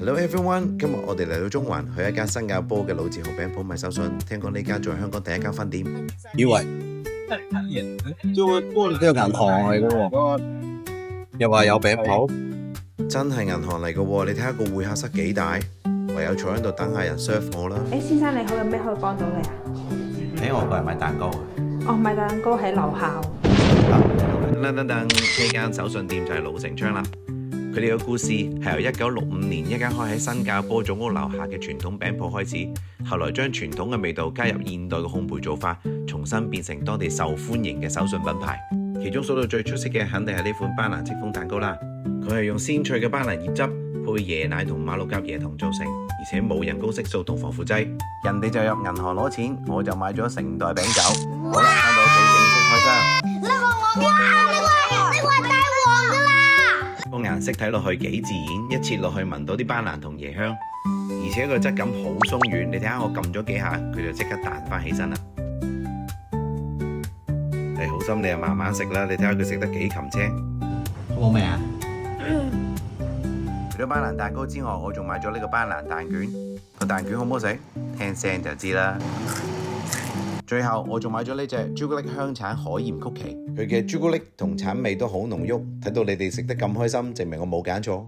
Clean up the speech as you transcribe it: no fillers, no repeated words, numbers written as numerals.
Hello everyone，今日我哋嚟到中環，去一間新加坡嘅老字號餅鋪買手信。聽講呢間仲係香港第一間分店。以為做呢個銀行嚟嘅喎，又話有餅鋪，真係銀行嚟嘅喎，你睇下個會客室幾大，唯有坐喺度等下人 serve 我啦。先生你好，有咩可以幫到你啊？我過嚟買蛋糕嘅。哦，買蛋糕喺樓下。等，呢間手信店就係老成昌啦。佢哋嘅故事係由1965年一間開喺新加坡總屋樓下嘅傳統餅鋪開始，後來將傳統嘅味道加入現代嘅烘焙做法，重新變成當地受歡迎嘅手信品牌。其中數到最出色嘅肯定係呢款班蘭戚風蛋糕啦。佢係用鮮脆嘅班蘭葉汁配椰奶同馬六甲椰糖做成，而且冇人工色素同防腐劑。人哋就入銀行攞錢，我就買咗成袋餅酒。好啦，返到屋企正式開箱。呢個係大王㗎啦！個顏色睇落去幾自然，一切落去聞到啲班蘭同椰香，而且個質感好鬆軟。你睇下我撳咗幾下，佢就即刻彈翻起身啦。係好心你就慢慢食啦，你睇下佢食得幾擒青。好味啊！除咗班蘭蛋糕之外，我仲買咗呢個班蘭蛋卷。個蛋卷好唔好食？聽聲就知啦。最後我仲買咗呢隻朱古力香橙海鹽曲奇，佢嘅朱古力同橙味都好濃郁。睇到你哋食得咁開心，證明我冇揀錯。